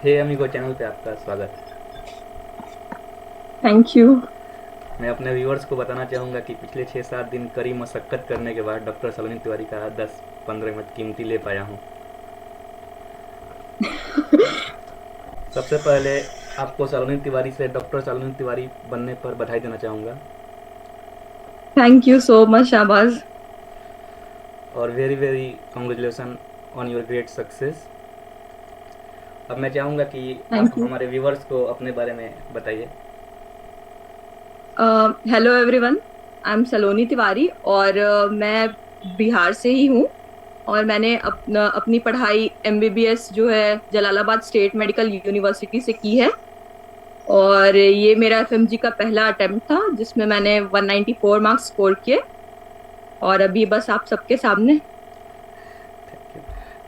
हे amigo channel पे आपका स्वागत। Thank you. मैं अपने व्यूअर्स को बताना चाहूँगा कि पिछले 6-7 दिन कड़ी मशक्क़त करने के बाद डॉक्टर सलोनी तिवारी का 10-15 मिनट कीमती ले पाया हूँ। सबसे पहले आपको सलोनी तिवारी से डॉक्टर सलोनी तिवारी बनने पर बधाई देना चाहूँगा thank you so much Shahbaz. और very very congratulation on your great success. अब मैं चाहूँगा कि आप थैंक यू। हमारे व्यूअर्स को अपने बारे में बताइए। हेलो एवरीवन, आई एम सलोनी तिवारी और मैं बिहार से ही हूँ। और मैंने अपनी पढ़ाई एमबीबीएस जो है जलालाबाद स्टेट मेडिकल यूनिवर्सिटी से की है। और ये मेरा एफएमजी का पहला अटेम्प्ट था जिसमें मैंने 194 मार्क्स स्कोर किए। और अभी बस आप सबके सामने।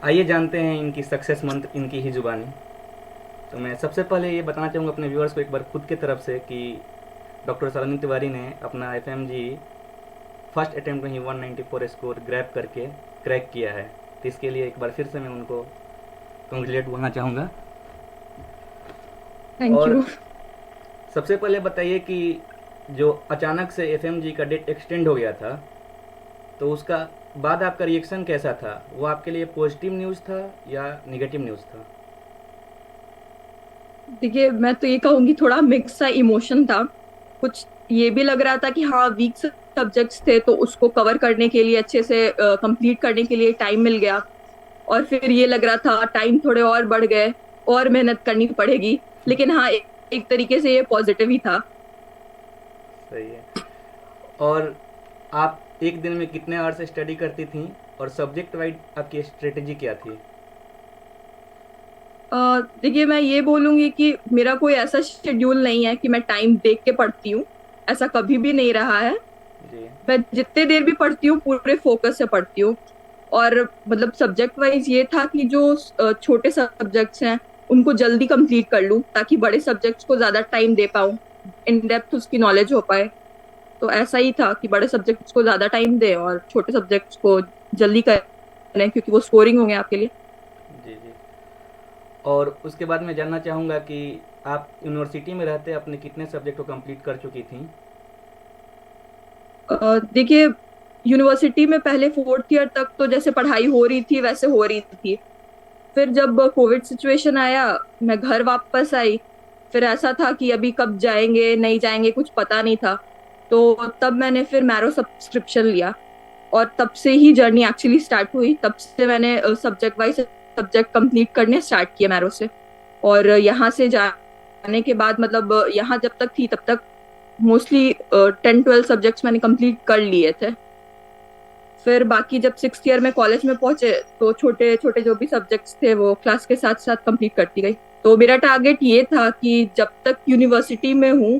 आइए जानते हैं इनकी सक्सेस मंत्र इनकी ही जुबानी। तो मैं सबसे पहले ये बताना चाहूँगा अपने व्यूअर्स को एक बार खुद की तरफ से कि डॉक्टर सलोनी तिवारी ने अपना एफएमजी फर्स्ट अटेम्प्ट में ही 194 स्कोर ग्रैब करके क्रैक किया है। तो इसके लिए एक बार फिर से मैं उनको कंग्रेचुलेट बोलना चाहूँगा। थैंक और यू। सबसे पहले बताइए कि जो अचानक से एफएमजी का डेट एक्सटेंड हो गया था, तो उसका बाद आपका रिएक्शन कैसा था? वो आपके लिए पॉजिटिव न्यूज़ था या निगेटिव न्यूज़ था? देखिए, मैं तो ये कहूंगी थोड़ा मिक्स सा इमोशन था। कुछ ये भी लग रहा था कि हाँ, वीक सब्जेक्ट्स थे तो उसको कवर करने के लिए अच्छे से कंप्लीट करने के लिए टाइम मिल गया। और फिर ये लग रहा था टाइम थोड़े और बढ़ गए और मेहनत करनी पड़ेगी। लेकिन हाँ, एक तरीके से ये पॉजिटिव ही था। सही है। और आप एक दिन में कितने आवर्स स्टडी करती थी और सब्जेक्ट वाइज आपकी स्ट्रेटेजी क्या थी? देखिए, मैं ये बोलूंगी कि मेरा कोई ऐसा शेड्यूल नहीं है कि मैं टाइम देख के पढ़ती हूँ। ऐसा कभी भी नहीं रहा है। जी। मैं जितने देर भी पढ़ती हूँ पूरे फोकस से पढ़ती हूँ। और मतलब सब्जेक्ट वाइज ये था कि जो छोटे सब्जेक्ट्स हैं उनको जल्दी कंप्लीट कर लूँ ताकि बड़े सब्जेक्ट्स को ज्यादा टाइम दे पाऊँ, इन डेप्थ उसकी नॉलेज हो पाए। तो ऐसा ही था कि बड़े सब्जेक्ट्स को ज्यादा टाइम दे और छोटे सब्जेक्ट्स को जल्दी करें क्योंकि वो स्कोरिंग होंगे आपके लिए। जी जी। और उसके बाद मैं जानना चाहूँगा कि आप यूनिवर्सिटी में रहते अपने कितने सब्जेक्ट को कंप्लीट कर चुकी थी? देखिए, यूनिवर्सिटी में पहले फोर्थ ईयर तक तो जैसे पढ़ाई हो रही थी वैसे हो रही थी। फिर जब कोविड सिचुएशन आया, मैं घर वापस आई। फिर ऐसा था कि अभी कब जाएंगे नहीं जाएंगे कुछ पता नहीं था। तो तब मैंने फिर मैरो सब्सक्रिप्शन लिया। और तब से ही जर्नी एक्चुअली स्टार्ट हुई। तब से मैंने सब्जेक्ट वाइज सब्जेक्ट कंप्लीट करने स्टार्ट किए मैरो से। और यहाँ से जाने के बाद मतलब यहाँ जब तक थी तब तक मोस्टली 10-12 सब्जेक्ट्स मैंने कंप्लीट कर लिए थे। फिर बाकी जब सिक्स ईयर में कॉलेज में पहुंचे तो छोटे छोटे जो भी सब्जेक्ट्स थे वो क्लास के साथ साथ कंप्लीट करती गई। तो मेरा टारगेट ये था कि जब तक यूनिवर्सिटी में हूँ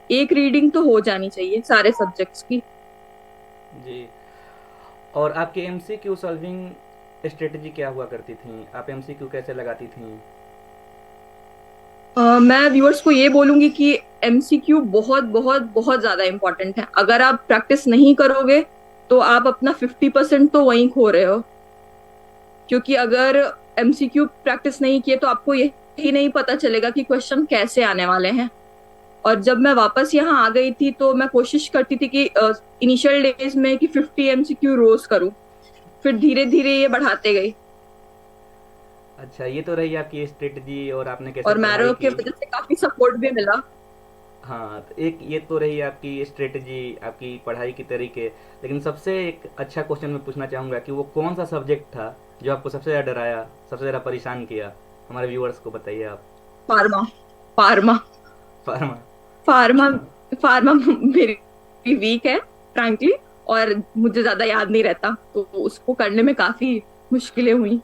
एक रीडिंग तो हो जानी चाहिए सारे सब्जेक्ट्स की। जी। और आपकी एमसीक्यू सॉल्विंग स्ट्रेटजी क्या हुआ करती थी? आप एमसीक्यू कैसे लगाती थी? मैं व्यूअर्स को ये बोलूंगी कि एमसीक्यू बहुत बहुत बहुत ज्यादा इंपॉर्टेंट है। अगर आप प्रैक्टिस नहीं करोगे तो आप अपना 50% तो वहीं खो रहे हो। क्योंकि अगर एमसीक्यू प्रैक्टिस नहीं किए तो आपको यही नहीं पता चलेगा कि क्वेश्चन कैसे आने वाले हैं। और जब मैं वापस यहाँ आ गई थी तो मैं कोशिश करती थी कि इनिशियल डेज में कि 50 एमसीक्यू रोज करूं। फिर धीरे धीरे ये बढ़ाते गई। अच्छा, ये तो रही आपकी स्ट्रेटजी और आपने कैसे और पढ़ाई मैरो के की। वजह से काफी सपोर्ट भी मिला। हाँ, तो एक ये तो रही आपकी स्ट्रेटजी, आपकी पढ़ाई की तरीके। लेकिन सबसे एक अच्छा क्वेश्चन मैं पूछना चाहूँगा कि वो कौन सा सब्जेक्ट था जो आपको सबसे ज़्यादा डराया, सबसे ज़्यादा परेशान किया? हमारे व्यूअर्स को बताइए आप। Pharma. Pharma. Pharma. Pharma. Pharma मेरी वीक है फ्रैंकली। और मुझे ज्यादा याद नहीं रहता तो उसको करने में काफी मुश्किलें हुई।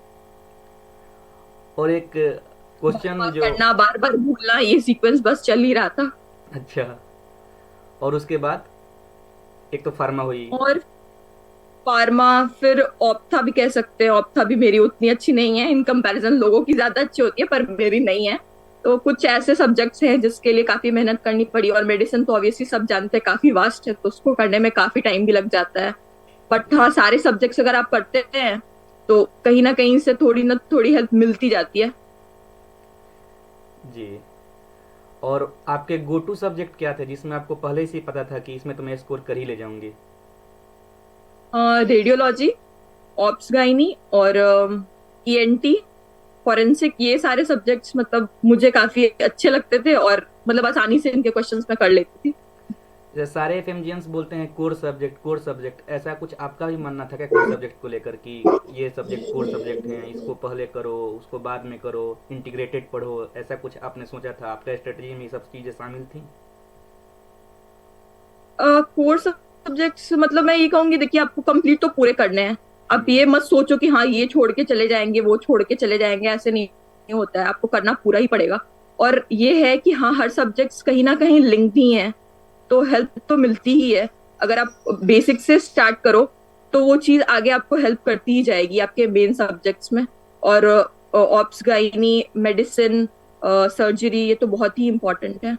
और एक बार क्वेश्चन बार जो करना बार बार भूलना ये सीक्वेंस बस चल ही रहा था। अच्छा, और उसके बाद एक तो फार्मा हुई। और फार्मा, फिर ऑप्था भी कह सकते हैं। ऑप्था भी मेरी उतनी अच्छी नहीं है इन कंपैरिजन। लोगों की ज्यादा अच्छी होती है पर मेरी नहीं है। तो कुछ ऐसे सब्जेक्ट्स हैं जिसके लिए काफी मेहनत करनी पड़ी। और मेडिसिन तो ऑब्वियसली सब जानते हैं काफी वास्ट है तो उसको करने में काफी टाइम भी लग जाता है। बट हाँ, सारे सब्जेक्ट्स अगर आप पढ़ते हैं तो कहीं ना कहीं से थोड़ी ना थोड़ी हेल्प मिलती जाती है। जी। और आपके गो टू सब्जेक्ट क्या थे जिसमें आपको पहले से ही पता था कि इसमें तो मैं स्कोर कर ही ले जाऊंगी? रेडियोलॉजी, ऑप्स गाइनी और ईएनटी, फॉरेंसिक, ये सारे सब्जेक्ट्स मतलब मुझे काफी अच्छे लगते थे और मतलब आसानी से इनके क्वेश्चंस मैं कर लेती थी। जैसे सारे एफएमजीएंस बोलते हैं कोर सब्जेक्ट, ऐसा कुछ आपका भी मानना था क्या कोर सब्जेक्ट को लेकर कि ये सब्जेक्ट कोर सब्जेक्ट हैं, इसको पहले करो उसको बाद में करो, इंटीग्रेटेड पढ़ो, ऐसा कुछ आपने सोचा था? आपका स्ट्रेटजी में ये सब चीज़ें शामिल थी? कोर सब्जेक्ट्स मतलब मैं ये कहूंगी, देखिए आपको कंप्लीट तो पूरे करने हैं। आप हम्म। ये मत सोचो कि हाँ ये छोड़ के चले जाएंगे वो छोड़ के चले जाएंगे, ऐसे नहीं होता है, आपको करना पूरा ही पड़ेगा। और ये है कि हाँ हर सब्जेक्ट्स कहीं ना कहीं लिंक्ड ही है, तो हेल्प तो मिलती ही है। अगर आप बेसिक से स्टार्ट करो तो वो चीज आगे आपको हेल्प करती ही जाएगी आपके मेन सब्जेक्ट्स में। और ऑप्स गाइनी, मेडिसिन, सर्जरी, ये तो बहुत ही इंपॉर्टेंट है।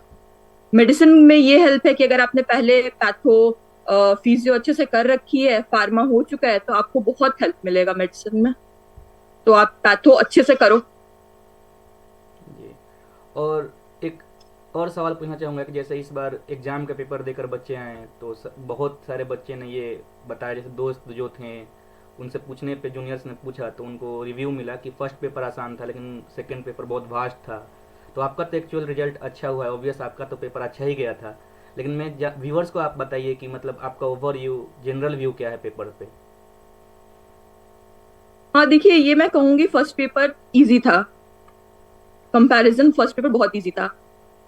मेडिसिन में ये हेल्प है कि अगर आपने पहले पैथो फिजियो अच्छे से कर रखी है, फार्मा हो चुका है, तो आपको बहुत हेल्प मिलेगा मेडिसिन में। तो आप पैथो अच्छे से करो। जी। और एक और सवाल पूछना चाहूँगा कि जैसे इस बार एग्ज़ाम का पेपर देकर बच्चे आए हैं तो बहुत सारे बच्चे ने ये बताया, जैसे दोस्त जो थे उनसे पूछने पे, जूनियर्स ने पूछा तो उनको रिव्यू मिला कि फर्स्ट पेपर आसान था लेकिन सेकंड पेपर बहुत वास्ट था। तो आपका तो एक्चुअल रिजल्ट अच्छा हुआ है, ऑब्वियस आपका तो पेपर अच्छा ही गया था। लेकिन मैं व्यूवर्स को आप बताइए कि मतलब आपका ओवर व्यू, जनरल व्यू क्या है पेपर पे? हाँ देखिए, ये मैं कहूंगी फर्स्ट पेपर इजी था। कंपैरिजन फर्स्ट पेपर बहुत इजी था।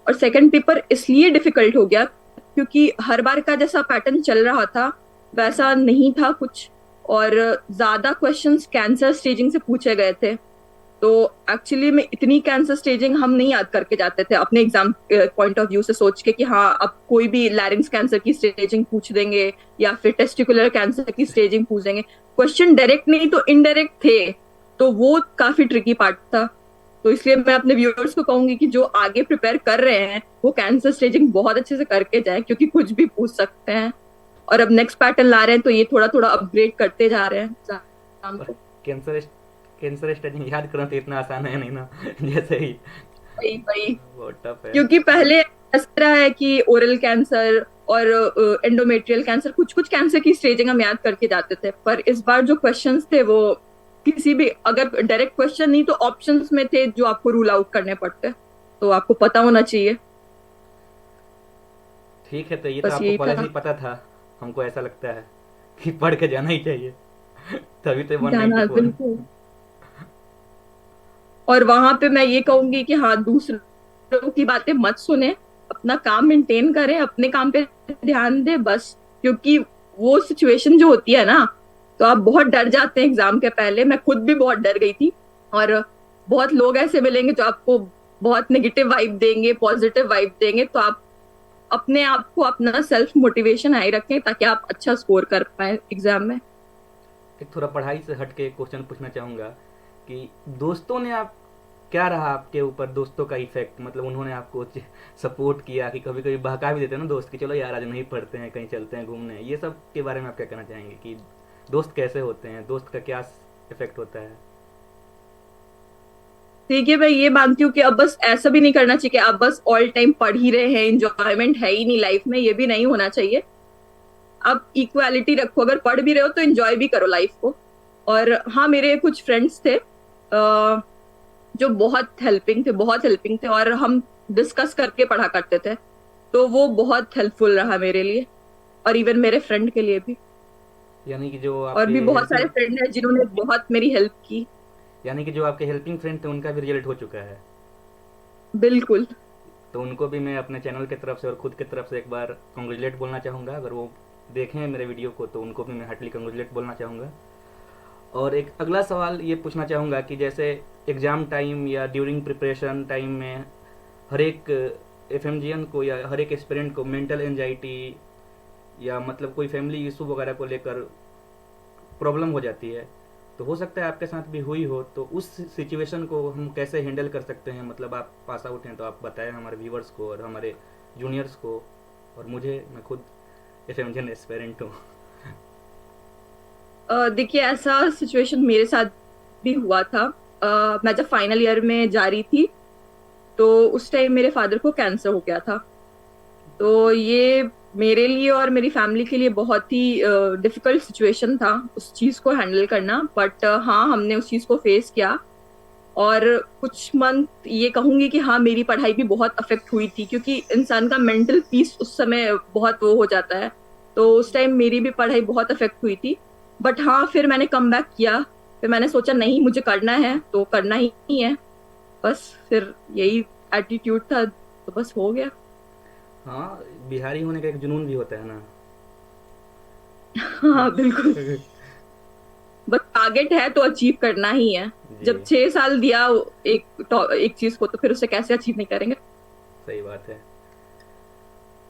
और सेकंड पेपर इसलिए डिफिकल्ट हो गया क्योंकि हर बार का जैसा पैटर्न चल रहा था वैसा नहीं था कुछ। और ज्यादा क्वेश्चंस कैंसर स्टेजिंग से पूछे गए थे। तो एक्चुअली में इतनी कैंसर स्टेजिंग हम नहीं याद करके जाते थे अपने एग्जाम पॉइंट ऑफ व्यू से, सोच के कि हाँ अब कोई भी लैरिंग्स कैंसर की स्टेजिंग पूछ देंगे या फिर टेस्टिकुलर कैंसर की स्टेजिंग पूछ देंगे। क्वेश्चन डायरेक्ट नहीं तो इनडायरेक्ट थे, तो वो काफी ट्रिकी पार्ट था। तो इसलिए मैं अपने व्यूअर्स को कहूंगी कि जो आगे प्रिपेयर कर रहे हैं वो कैंसर स्टेजिंग बहुत अच्छे से करके जाए, क्योंकि कुछ भी पूछ सकते हैं। और अब नेक्स्ट पैटर्न ला रहे हैं तो ये थोड़ा थोड़ा अपग्रेड करते जा रहे हैं एग्जाम पर को। कैंसर कैंसर स्टेजिंग याद करना तो इतना आसान है नहीं ना जैसे ही वही वही, बहुत टफ है। क्योंकि पहले ऐसा रहा है कि ओरल कैंसर और एंडोमेट्रियल कैंसर, कुछ कुछ कैंसर की स्टेजिंग हम याद करके जाते थे, पर इस बार जो क्वेश्चंस थे वो किसी भी, अगर डायरेक्ट क्वेश्चन नहीं तो ऑप्शंस में थे जो आपको रूल आउट करने पड़ते, तो आपको पता होना चाहिए। ठीक है, तो ये तो बस आपको यही पहले से था। ही पता था। हमको ऐसा लगता है कि पढ़ के जाना ही चाहिए तभी तो जाना 194। बिल्कुल। और वहां पे मैं ये कहूंगी कि हाँ दूसरों की बातें मत सुने, अपना काम मेंटेन करें, अपने काम पे ध्यान दे बस। क्योंकि वो सिचुएशन जो होती है ना, तो आप बहुत डर जाते हैं एग्जाम के पहले, मैं खुद भी बहुत डर गई थी। और बहुत लोग ऐसे मिलेंगे जो आपको बहुत नेगेटिव वाइब देंगे, पॉजिटिव वाइब देंगे, तो आप अपने आप को, अपना सेल्फ मोटिवेशन हाई रखें ताकि आप अच्छा स्कोर कर पाए एग्जाम में। एक थोड़ा पढ़ाई से हट के क्वेश्चन पूछना चाहूँगा कि दोस्तों ने आप, क्या रहा आपके ऊपर दोस्तों का इफेक्ट? मतलब उन्होंने आपको सपोर्ट किया कि कभी कभी बहका भी देते हैं ना दोस्त कि चलो यार आज नहीं पढ़ते हैं, कहीं चलते हैं घूमने, ये सब के बारे में आप क्या कहना चाहेंगे कि दोस्त कैसे होते हैं, दोस्त का क्या इफेक्ट होता है? ठीक है, मैं ये मानती हूँ कि अब बस ऐसा भी नहीं करना चाहिए कि आप बस ऑल टाइम पढ़ ही रहे हैं, इंजॉयमेंट है ही नहीं लाइफ में, ये भी नहीं होना चाहिए। आप इक्वालिटी रखो, अगर पढ़ भी रहे हो तो एंजॉय भी करो लाइफ को। और हाँ, मेरे कुछ फ्रेंड्स थे जो बहुत हेल्पिंग थे और हम डिस्कस करके पढ़ा करते थे, तो वो बहुत हेल्पफुल रहा मेरे लिए और इवन मेरे फ्रेंड के लिए भी। यानी कि जो और आपके भी बहुत सारे हेल्पिंग फ्रेंड हैं जिन्होंने बहुत मेरी हेल्प की। यानी कि जो आपके हेल्पिंग फ्रेंड थे उनका भी रिजल्ट हो चुका है? बिल्कुल। तो उनको भी मैं अपने चैनल की तरफ से और खुद की तरफ से एक बार कॉन्ग्रेचुलेट बोलना चाहूँगा। अगर वो देखें मेरे वीडियो को तो उनको भी मैं हार्टली कॉन्ग्रेचुलेट बोलना चाहूँगा। और एक अगला सवाल ये पूछना चाहूँगा कि जैसे एग्ज़ाम टाइम या ड्यूरिंग प्रिपरेशन टाइम में हर एक एफएमजीएन को या हर एक एस्पिरेंट को मेंटल एंजाइटी या मतलब कोई फैमिली इशू वगैरह को लेकर प्रॉब्लम हो जाती है। तो हो सकता है आपके साथ भी हुई हो, तो उस सिचुएशन को हम कैसे हैंडल कर सकते हैं? मतलब आप पास आउट हैं तो आप बताएं हमारे व्यूवर्स को और हमारे जूनियर्स को और मुझे, मैं खुद एफएमजीएन एस्पिरेंट हूँ। देखिए, ऐसा सिचुएशन मेरे साथ भी हुआ था। मैं जब फाइनल ईयर में जा रही थी तो उस टाइम मेरे फादर को कैंसर हो गया था। तो ये मेरे लिए और मेरी फैमिली के लिए बहुत ही डिफिकल्ट सिचुएशन था उस चीज को हैंडल करना, बट हाँ हमने उस चीज को फेस किया। और कुछ मंथ ये कहूंगी कि हाँ मेरी पढ़ाई भी बहुत अफेक्ट हुई थी, क्योंकि इंसान का मेंटल पीस उस समय बहुत वो हो जाता है। तो उस टाइम मेरी भी पढ़ाई बहुत अफेक्ट हुई थी। बट हाँ फिर मैंने कम बैक किया। फिर मैंने सोचा नहीं मुझे करना है तो करना ही है, बस फिर यही एटीट्यूड था, तो बस हो गया। हाँ, बिहारी होने का एक जुनून भी होता है ना। हाँ बिल्कुल। बस टारगेट है तो अचीव करना ही है। जी, जब 6 साल दिया एक चीज को, तो फिर उसे कैसे अचीव नहीं करेंगे। सही बात है।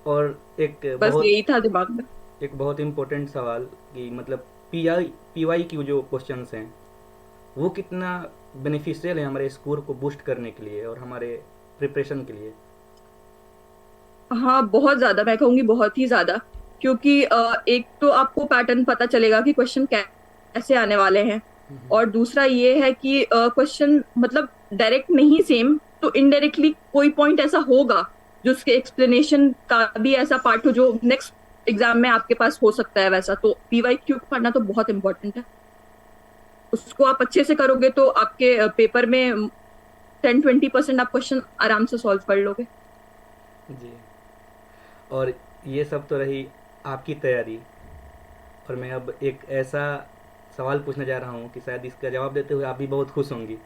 और बस यही था दिमाग में। एक बहुत इम्पोर्टेंट सवाल कि मतलब पीवाई की जो क्वेश्चंस हैं वो कितना बेनिफिशियल है हमारे स्कोर को बूस्ट करने के लिए और हमारे प्रिपरेशन के लिए। हाँ बहुत ज्यादा, मैं कहूंगी बहुत ही ज्यादा। क्योंकि एक तो आपको पैटर्न पता चलेगा कि क्वेश्चन कैसे आने वाले हैं। और दूसरा ये है कि क्वेश्चन मतलब डायरेक्ट नहीं सेम, तो इनडायरेक्टली कोई पॉइंट ऐसा होगा जो उसके एक्सप्लेनेशन का भी ऐसा पार्ट हो जो नेक्स्ट एग्जाम में आपके पास हो सकता है वैसा। तो पीवाईक्यू पढ़ना तो बहुत इंपॉर्टेंट है। उसको आप अच्छे से करोगे तो आपके पेपर में 10-20% आप क्वेश्चन आराम से सॉल्व कर लोगे। जी। और ये सब तो रही आपकी तैयारी। और मैं अब एक ऐसा सवाल पूछने जा रहा हूँ कि शायद इसका जवाब देते हुए आप भी बहुत खुश होंगी।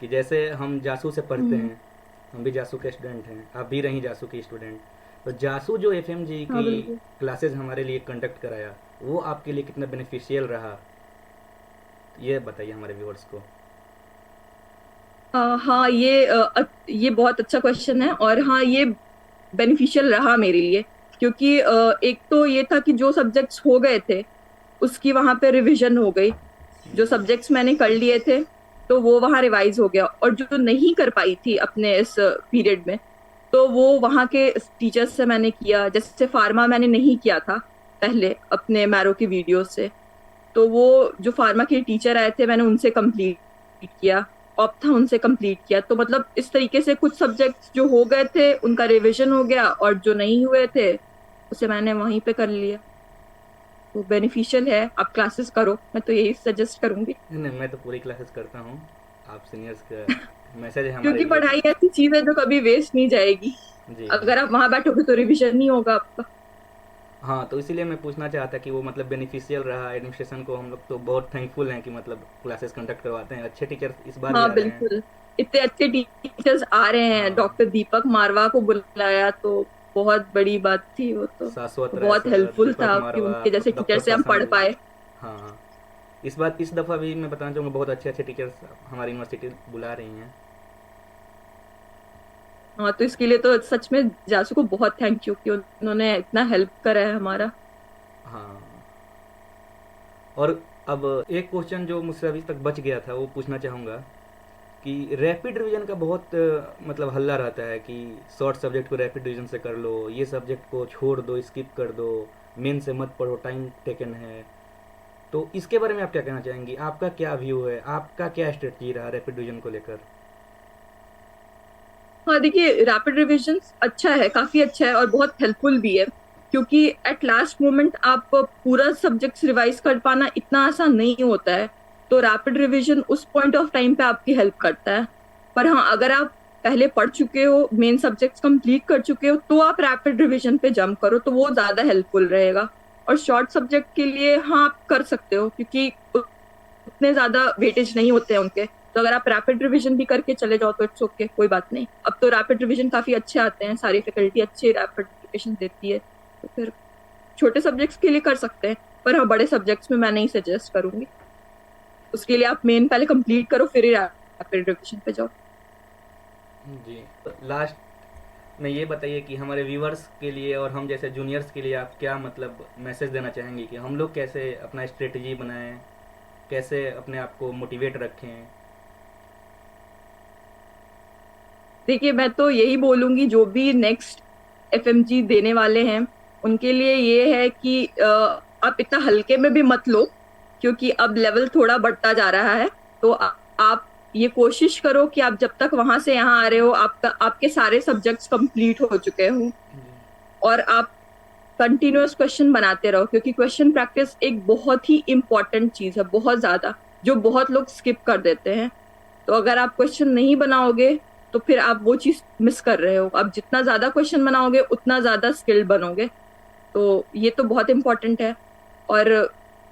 कि जैसे हम जासू से पढ़ते हम्म। हैं, हम भी जासू के स्टूडेंट हैं, आप भी रहीं जासू की स्टूडेंट। तो जासू जो एफएमजी हाँ की बिल्कुल। क्लासेस हमारे लिए कंडक्ट कराया, वो आपके लिए कितना बेनिफिशियल रहा, ये बताइए हमारे व्यूअर्स को। हाँ ये बहुत अच्छा क्वेश्चन है। और हाँ ये बेनिफिशियल रहा मेरे लिए। क्योंकि एक तो ये था कि जो सब्जेक्ट्स हो गए थे उसकी वहां पे रिवीजन हो गई। जो सब्जेक्ट्स मैंने कर लिए थे तो वो वहां रिवाइज हो गया। और जो नहीं कर पाई थी अपने इस पीरियड में, तो वो वहां के टीचर्स से मैंने किया। जैसे फार्मा मैंने नहीं किया था पहले अपने मैरो की वीडियो से, तो वो जो फार्मा के टीचर आए थे मैंने उनसे कंप्लीट किया। ऑप था उनसे कंप्लीट किया। तो मतलब इस तरीके से कुछ सब्जेक्ट्स जो हो गए थे उनका रिवीजन हो गया, और जो नहीं हुए थे उसे मैंने वहीं पे कर लिया। तो बेनिफिशियल है, आप क्लासेस करो, मैं तो यही सजेस्ट करूंगी। नहीं नहीं, मैं तो पूरी क्लासेस करता हूँ। आप सीनियर्स का मैसेज है हमारे क्योंकि लिए कि पढ़ाई ऐसी चीज है जो कभी वेस्ट नहीं जाएगी। जी जी। अगर आप वहां बैठोगे तो रिवीजन नहीं होगा आपका। हाँ, तो इसीलिए मैं पूछना चाहता कि वो मतलब बेनिफिशियल रहा एडमिनिस्ट्रेशन को। हम लोग तो बहुत थैंकफुल हैं कि मतलब क्लासेस कंडक्ट करवाते हैं, अच्छे टीचर्स इस बार भी हाँ आ रहे हैं। बिल्कुल। इतने अच्छे टीचर्स आ रहे हैं, हाँ, डॉक्टर दीपक मारवा को बुलाया तो बहुत बड़ी बात थी वो तो। शाश्वत राय बहुत सर, हेल्पफुल दीपक था कि मारवा, उनके जैसे टीचर डॉक्टर से हम पढ़ प्रशांत जी। पाए। हाँ हाँ, इस दफ़ा भी मैं बताना चाहूँगा बहुत अच्छे अच्छे टीचर्स हमारी यूनिवर्सिटी बुला रही हैं। हाँ तो इसके लिए तो सच में जासू को बहुत थैंक यू कि उन्होंने इतना हेल्प करा है हमारा। हाँ। और अब एक क्वेश्चन जो मुझसे अभी तक बच गया था वो पूछना चाहूँगा कि रैपिड रिवीजन का बहुत मतलब हल्ला रहता है कि शॉर्ट सब्जेक्ट को रैपिड रिवीजन से कर लो, ये सब्जेक्ट को छोड़ दो, स्किप कर दो, मेन से मत पढ़ो, टाइम टेकन है। तो इसके बारे में आप क्या कहना चाहेंगी? आपका क्या व्यू है, आपका क्या स्ट्रेटजी रहा रैपिड रिवीजन को लेकर? हाँ देखिए रैपिड रिविजन अच्छा है, काफी अच्छा है और बहुत हेल्पफुल भी है। क्योंकि एट लास्ट मोमेंट आप पूरा सब्जेक्ट रिवाइज कर पाना इतना आसान नहीं होता है। तो रैपिड रिविजन उस पॉइंट ऑफ टाइम पे आपकी हेल्प करता है। पर हाँ अगर आप पहले पढ़ चुके हो, मेन सब्जेक्ट्स कंप्लीट कर चुके हो, तो आप रैपिड रिविजन पे जंप करो तो वो ज्यादा हेल्पफुल रहेगा। और शॉर्ट सब्जेक्ट के लिए हाँ आप कर सकते हो, क्योंकि उतने ज्यादा वेटेज नहीं होते हैं उनके। तो अगर आप रैपिड रिवीजन भी करके चले जाओ तो इट्स ओके, कोई बात नहीं। अब तो रैपिड रिवीजन काफी अच्छे आते हैं, सारी फैकल्टी अच्छे रैपिड रिविजन देती है। तो फिर छोटे सब्जेक्ट्स के लिए कर सकते हैं। पर हाँ बड़े सब्जेक्ट्स में मैं नहीं सजेस्ट करूंगी। उसके लिए आप मेन पहले कंप्लीट करो फिर ही रैपिड रिवीजन पे जाओ। जी। लास्ट में ये बताइए कि हमारे व्यूअर्स के लिए और हम जैसे जूनियर्स के लिए आप क्या मतलब मैसेज देना चाहेंगे कि हम लोग कैसे अपना स्ट्रेटजी बनाएं, कैसे अपने आप को मोटिवेट रखें? देखिए मैं तो यही बोलूंगी, जो भी नेक्स्ट एफएमजी देने वाले हैं उनके लिए ये है कि आप इतना हल्के में भी मत लो। क्योंकि अब लेवल थोड़ा बढ़ता जा रहा है। तो आप ये कोशिश करो कि आप जब तक वहां से यहाँ आ रहे हो आपका आपके सारे सब्जेक्ट्स कंप्लीट हो चुके हो, और आप कंटिन्यूअस क्वेश्चन बनाते रहो, क्योंकि क्वेश्चन प्रैक्टिस एक बहुत ही इंपॉर्टेंट चीज है, बहुत ज्यादा, जो बहुत लोग स्किप कर देते हैं। तो अगर आप क्वेश्चन नहीं बनाओगे तो फिर आप वो चीज मिस कर रहे हो। आप जितना ज्यादा क्वेश्चन बनाओगे उतना ज्यादा स्किल्ड बनोगे। तो ये तो बहुत इंपॉर्टेंट है। और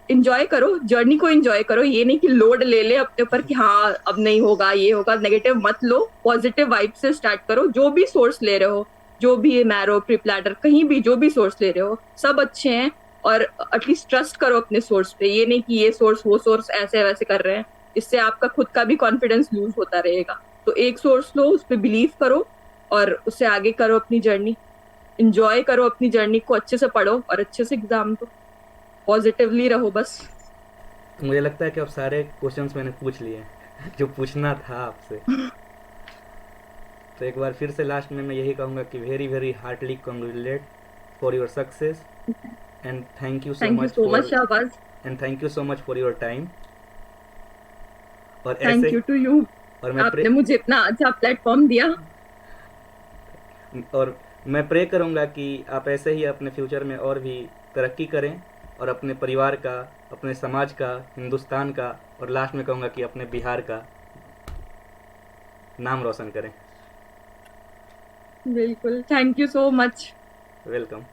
इंजॉय करो, जर्नी को इंजॉय करो, ये नहीं कि लोड ले ले अपने ऊपर कि हाँ अब नहीं होगा ये होगा, नेगेटिव मत लो, पॉजिटिव वाइब से स्टार्ट करो। जो भी सोर्स ले रहे हो, जो भी मैरो प्रिपलैडर कहीं भी जो भी सोर्स ले रहे हो, सब अच्छे हैं। और एटलीस्ट ट्रस्ट करो अपने सोर्स पे, ये नहीं कि ये सोर्स वो सोर्स ऐसे वैसे कर रहे हैं। इससे आपका खुद का भी कॉन्फिडेंस लूज होता रहेगा। तो एक सोर्स लो, उस पर बिलीव करो और उससे आगे करो अपनी जर्नी। इंजॉय करो अपनी जर्नी को, अच्छे से पढ़ो और अच्छे से एग्जाम दो, पॉजिटिवली रहो बस। तो मुझे लगता है कि अब सारे क्वेश्चंस मैंने पूछ लिए जो पूछना था आपसे। तो एक बार फिर से लास्ट में मैं यही कहूँगा कि very very heartily congratulate for your success, and thank you so thank you much so much for Shahbaz. And thank you so much for your time. और थैंक ऐसे यू टू यू। और मैं प्रे आपने मुझे इतना अच्छा प्लेटफॉर्म दिया। और मैं प्रे करूँगा कि आप ऐसे ही अपने फ्यूचर में और भी तरक्की करें, और अपने परिवार का, अपने समाज का, हिंदुस्तान का, और लास्ट में कहूँगा कि अपने बिहार का नाम रोशन करें। बिल्कुल, thank you so much. Welcome.